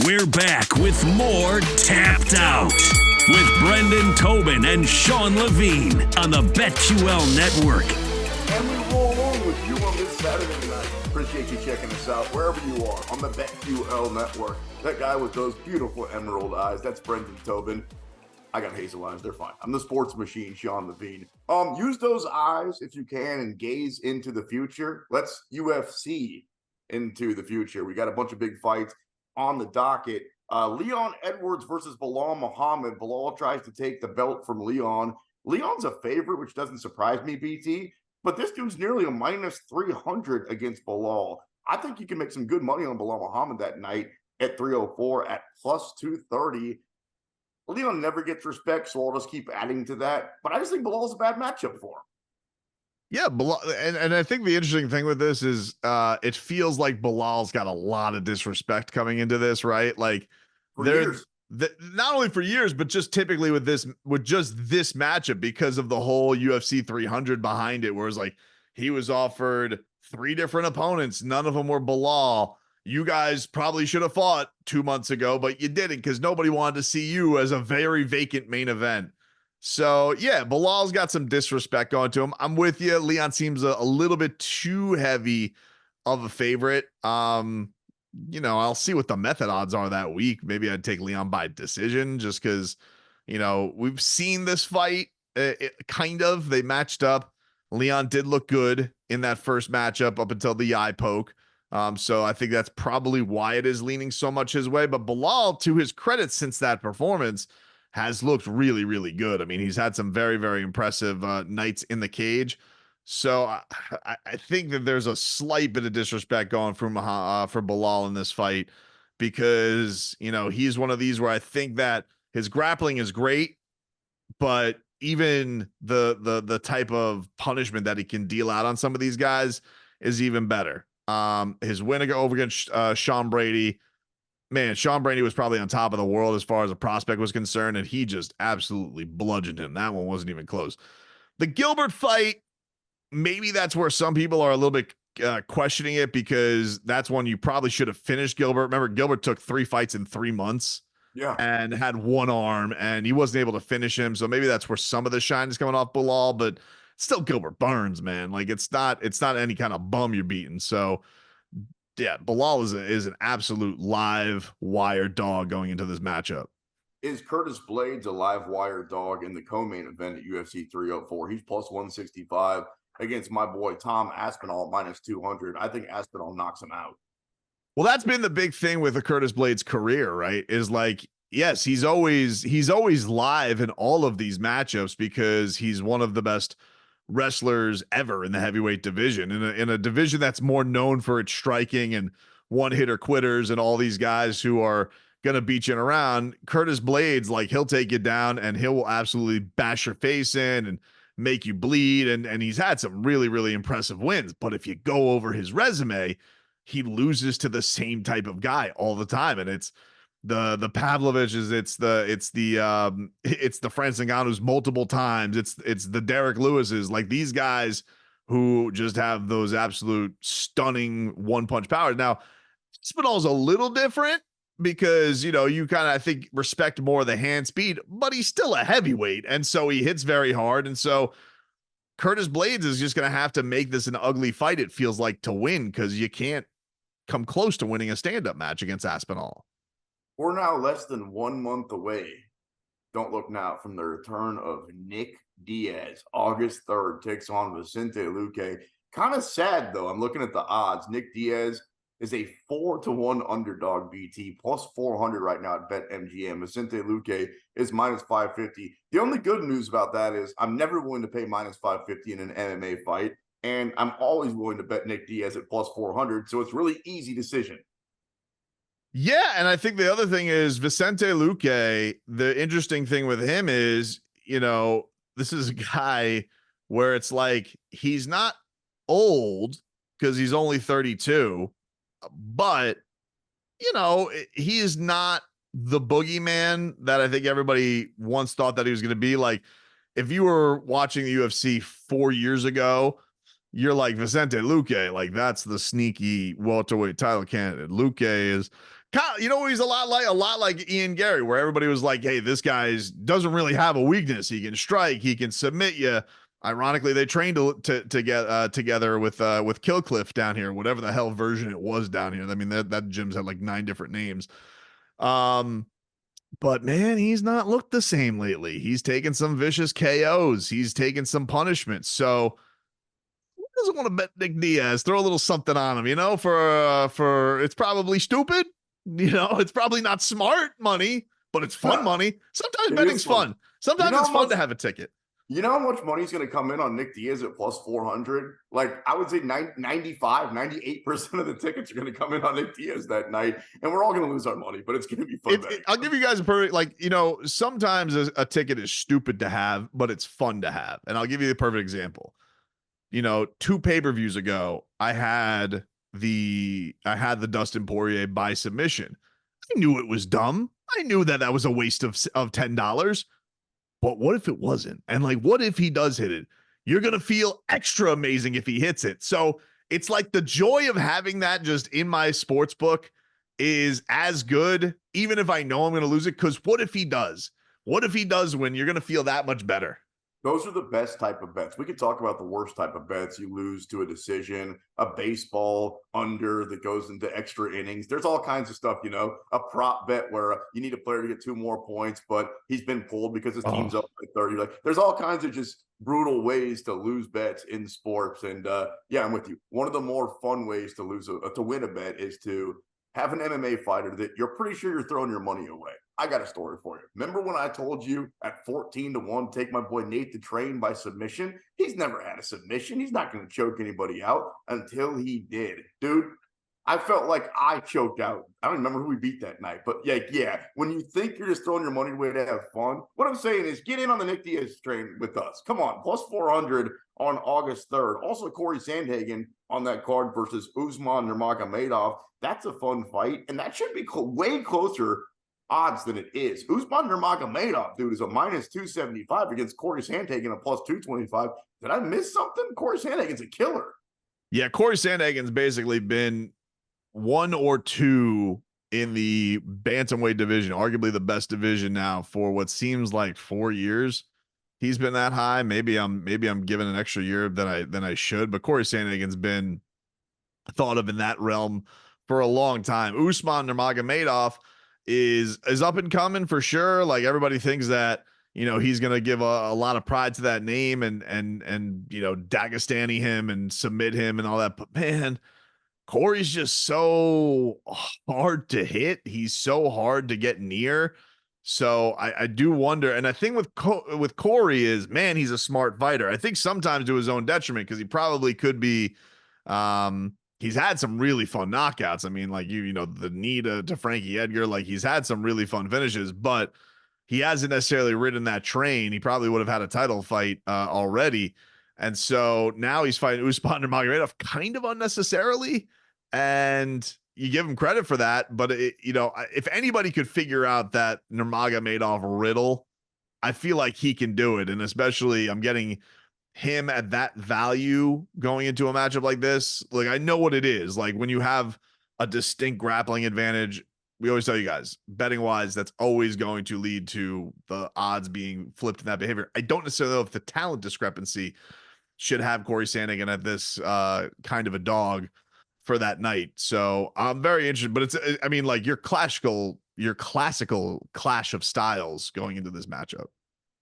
We're back with more Tapped Out with Brendan Tobin and Sean Levine on the BetQL network. And we roll along with you on this Saturday night. Appreciate you checking us out wherever you are on the BetQL network. That guy with those beautiful emerald eyes, that's Brendan Tobin. I got hazel eyes, they're fine. I'm the sports machine, Sean Levine. Use those eyes if you can and gaze into the future. Let's UFC into the future. We got a bunch of big fights on the docket. Leon Edwards versus Bilal Muhammad. Bilal tries to take the belt from Leon. Leon's a favorite, which doesn't surprise me, BT, but this dude's nearly a minus 300 against Bilal. I think you can make some good money on Bilal Muhammad that night at 304 at plus 230. Leon never gets respect, so I'll just keep adding to that. But I just think Bilal's a bad matchup for him. Yeah, Bilal, and I think the interesting thing with this is it feels like Bilal's got a lot of disrespect coming into this, right? Like For years. Not only for years, but just typically with just this matchup because of the whole UFC 300 behind it, where it's like he was offered 3 different opponents, none of them were Bilal. You guys probably should have fought 2 months ago, but you didn't because nobody wanted to see you as a very vacant main event. So, yeah, Bilal's got some disrespect going to him. I'm with you. Leon seems a little bit too heavy of a favorite. I'll see what the method odds are that week. Maybe I'd take Leon by decision just because, we've seen this fight kind of. They matched up. Leon did look good in that first matchup up until the eye poke. So I think that's probably why it is leaning so much his way. But Bilal, to his credit since that performance, has looked really, really good. I mean, he's had some very, very impressive nights in the cage. So I think that there's a slight bit of disrespect going for Bilal in this fight because, he's one of these where I think that his grappling is great, but even the type of punishment that he can deal out on some of these guys is even better. His win over against Sean Brady, man, Sean Brady was probably on top of the world as far as a prospect was concerned, and he just absolutely bludgeoned him. That one wasn't even close. The Gilbert fight, maybe that's where some people are a little bit questioning it because that's one you probably should have finished Gilbert. Remember, Gilbert took 3 fights in 3 months. Yeah. And had 1 arm, and he wasn't able to finish him. So maybe that's where some of the shine is coming off Bilal, but still Gilbert Burns, man. Like it's not any kind of bum you're beating. So yeah, Bilal is an absolute live wire dog going into this matchup. Is Curtis Blades a live wire dog in the co-main event at UFC 304? He's plus 165 against my boy Tom Aspinall minus 200. I think Aspinall knocks him out. Well, that's been the big thing with the Curtis Blades career, right? Is like, yes, he's always live in all of these matchups because he's one of the best wrestlers ever in the heavyweight division, in a division that's more known for its striking and one-hitter quitters and all these guys who are going to beat you around. Curtis Blades, like, he'll take you down and he will absolutely bash your face in and make you bleed. And he's had some really, really impressive wins. But if you go over his resume, he loses to the same type of guy all the time. And it's the Pavloviches, it's the Francis Ngannou's multiple times. It's the Derek Lewis's, like these guys who just have those absolute stunning one-punch powers. Now, Spinall's a little different because, you kind of, I think, respect more of the hand speed, but he's still a heavyweight. And so he hits very hard. And so Curtis Blades is just going to have to make this an ugly fight, it feels like, to win, because you can't come close to winning a stand-up match against Aspinall. We're now less than 1 month away. Don't look now from the return of Nick Diaz. August 3rd takes on Vicente Luque. Kind of sad, though. I'm looking at the odds. Nick Diaz is a 4-1 underdog BT, plus 400 right now at BetMGM. Vicente Luque is minus 550. The only good news about that is I'm never willing to pay minus 550 in an MMA fight, and I'm always willing to bet Nick Diaz at plus 400, so it's really easy decision. Yeah, and I think the other thing is Vicente Luque, the interesting thing with him is, this is a guy where it's like he's not old because he's only 32, but, he is not the boogeyman that I think everybody once thought that he was going to be. Like, if you were watching the UFC 4 years ago, you're like, Vicente Luque, like, that's the sneaky welterweight title candidate. Luque is You know, he's a lot like Ian Gary, where everybody was like, hey, this guy's doesn't really have a weakness. He can strike, he can submit you. Ironically, they trained to get together with Killcliff down here, whatever the hell version it was down here. I mean, that gym's had like 9 different names. But man, he's not looked the same lately. He's taken some vicious KOs. He's taken some punishments. So who doesn't want to bet Nick Diaz? Throw a little something on him, you know, for it's probably stupid. You know, it's probably not smart money, but it's fun money. Sometimes betting's fun. Sometimes it's fun to have a ticket. You know how much money is going to come in on Nick Diaz at plus 400? Like, I would say 95, 98% of the tickets are going to come in on Nick Diaz that night, and we're all going to lose our money, but it's going to be fun. I'll give you guys a perfect, like, you know, sometimes a ticket is stupid to have, but it's fun to have. And I'll give you the perfect example. You know, 2 pay-per-views ago, I had the Dustin Poirier by submission. I knew it was dumb. I knew that was a waste of $10. But what if it wasn't? And like, what if he does hit it? You're going to feel extra amazing if he hits it. So it's like the joy of having that just in my sports book is as good, even if I know I'm going to lose it. Because what if he does? What if he does win? You're going to feel that much better. Those are the best type of bets. We could talk about the worst type of bets. You lose to a decision, a baseball under that goes into extra innings. There's all kinds of stuff, you know, a prop bet where you need a player to get 2 more points, but he's been pulled because his team's up by 30. Like, there's all kinds of just brutal ways to lose bets in sports. And yeah, I'm with you. One of the more fun ways to win a bet is to have an MMA fighter that you're pretty sure you're throwing your money away. I got a story for you. Remember when I told you at 14-1, take my boy Nate the Train by submission? He's never had a submission. He's not going to choke anybody out until he did. Dude, I felt like I choked out. I don't remember who we beat that night, but yeah, when you think you're just throwing your money away to have fun, what I'm saying is get in on the Nick Diaz train with us. Come on, plus 400 on August 3rd. Also, Corey Sandhagen on that card versus Usman Nurmagomedov. That's a fun fight, and that should be way closer odds than it is. Usman Nurmagomedov, dude, is a minus 275 against Corey Sandhagen, a plus 225. Did I miss something? Corey Sandhagen's a killer. Yeah, Corey Sandhagen's basically been 1 or 2 in the bantamweight division, arguably the best division now for what seems like 4 years. He's been that high. Maybe I'm giving an extra year than I should, but Corey Sandhagen's been thought of in that realm for a long time. Usman Nurmagomedov is up and coming for sure. Like, everybody thinks that, you know, he's going to give a lot of pride to that name and, you know, Dagestani him and submit him and all that. But man, Corey's just so hard to hit. He's so hard to get near. So I do wonder. And I think with Corey is, man, he's a smart fighter. I think sometimes to his own detriment, because he probably could be, he's had some really fun knockouts. I mean, like, you know, the knee to Frankie Edgar, like, he's had some really fun finishes, but he hasn't necessarily ridden that train. He probably would have had a title fight already. And so now he's fighting Usman Nurmagomedov kind of unnecessarily. And you give him credit for that. But, you know, if anybody could figure out that Nurmagomedov riddle, I feel like he can do it. And especially I'm getting him at that value going into a matchup like this. Like, I know what it is. Like, when you have a distinct grappling advantage, we always tell you guys, betting wise, that's always going to lead to the odds being flipped in that behavior. I don't necessarily know if the talent discrepancy should have Corey Sandhagen at this kind of a dog for that night. So I'm very interested, but it's, I mean, like, your classical clash of styles going into this matchup.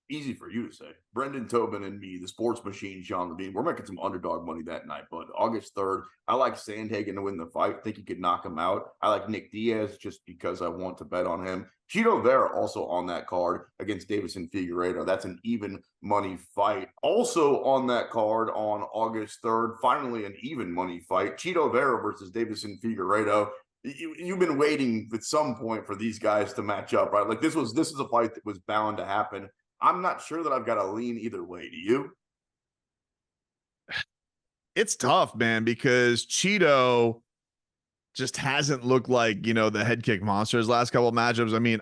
Easy for you to say. Brendan Tobin and me, the sports machine, Sean Levine, we're making some underdog money that night. But August 3rd, I like Sandhagen to win the fight. I think he could knock him out. I like Nick Diaz just because I want to bet on him. Cheeto Vera also on that card against Davison Figueiredo. That's an even money fight. Also on that card on August 3rd, finally an even money fight. Cheeto Vera versus Davison Figueiredo. You've been waiting at some point for these guys to match up, right? Like, this is a fight that was bound to happen. I'm not sure that I've got to lean either way. Do you? It's tough, man, because Cheeto just hasn't looked like, you know, the head kick monster his last couple of matchups. I mean,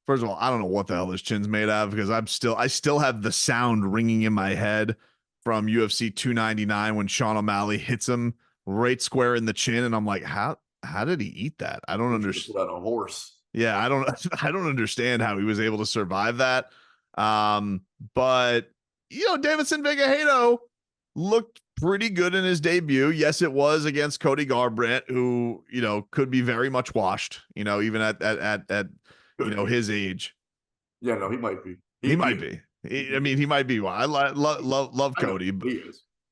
first of all, I don't know what the hell his chin's made out of, because I still have the sound ringing in my head from UFC 299 when Sean O'Malley hits him right square in the chin. And I'm like, how how did he eat that? I don't understand. Put out a horse. Yeah, I don't I don't understand how he was able to survive that. But Davidson Figueiredo looked pretty good in his debut. Yes, it was against Cody Garbrandt, who, could be very much washed, even at his age. Yeah, no, he might be. He might be. I mean, he might be. I love Cody,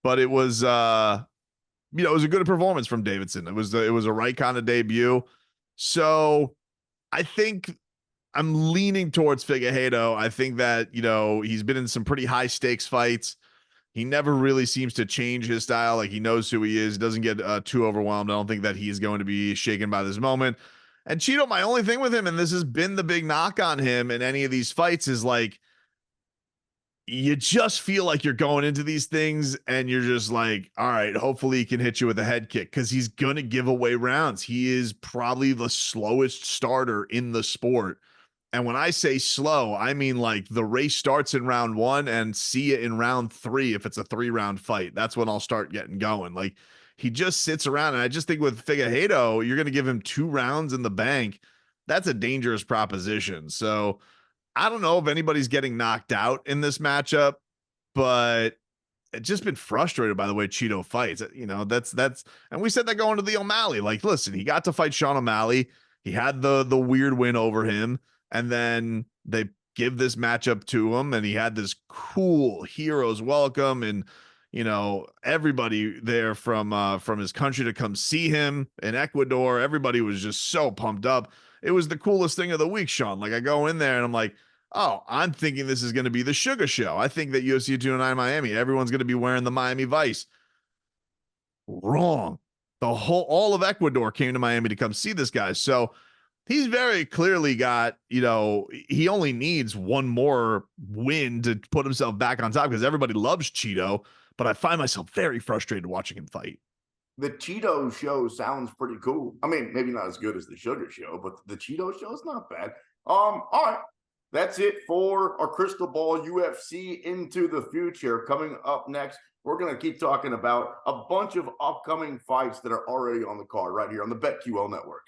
but it was it was a good performance from Davidson. It was a right kind of debut. So I think I'm leaning towards Figueiredo. I think that, he's been in some pretty high stakes fights. He never really seems to change his style. Like, he knows who he is, doesn't get too overwhelmed. I don't think that he's going to be shaken by this moment. And Cheeto, my only thing with him, and this has been the big knock on him in any of these fights, is like, you just feel like you're going into these things and you're just like, all right, hopefully he can hit you with a head kick, because he's going to give away rounds. He is probably the slowest starter in the sport. And when I say slow, I mean like the race starts in round 1 and see it in round 3 if it's a 3-round fight. That's when I'll start getting going. Like, he just sits around, and I just think with Figueiredo, you're going to give him 2 rounds in the bank. That's a dangerous proposition. So I don't know if anybody's getting knocked out in this matchup, but it's just been frustrated by the way Cheeto fights. That's and we said that going to the O'Malley. Like, listen, he got to fight Sean O'Malley. He had the weird win over him, and then they give this matchup to him, and he had this cool hero's welcome, and everybody there from his country to come see him in Ecuador. Everybody was just so pumped up. It was the coolest thing of the week, Sean. Like, I go in there and I'm like, oh, I'm thinking this is going to be the sugar show. I think that UFC 209 Miami, everyone's going to be wearing the Miami Vice. Wrong. All of Ecuador came to Miami to come see this guy. So he's very clearly got, he only needs one more win to put himself back on top, because everybody loves Cheeto, but I find myself very frustrated watching him fight. The Cheeto show sounds pretty cool. I mean, maybe not as good as the Sugar show, but the Cheeto show is not bad. All right. That's it for our Crystal Ball UFC Into the Future. Coming up next, we're going to keep talking about a bunch of upcoming fights that are already on the card right here on the BetQL Network.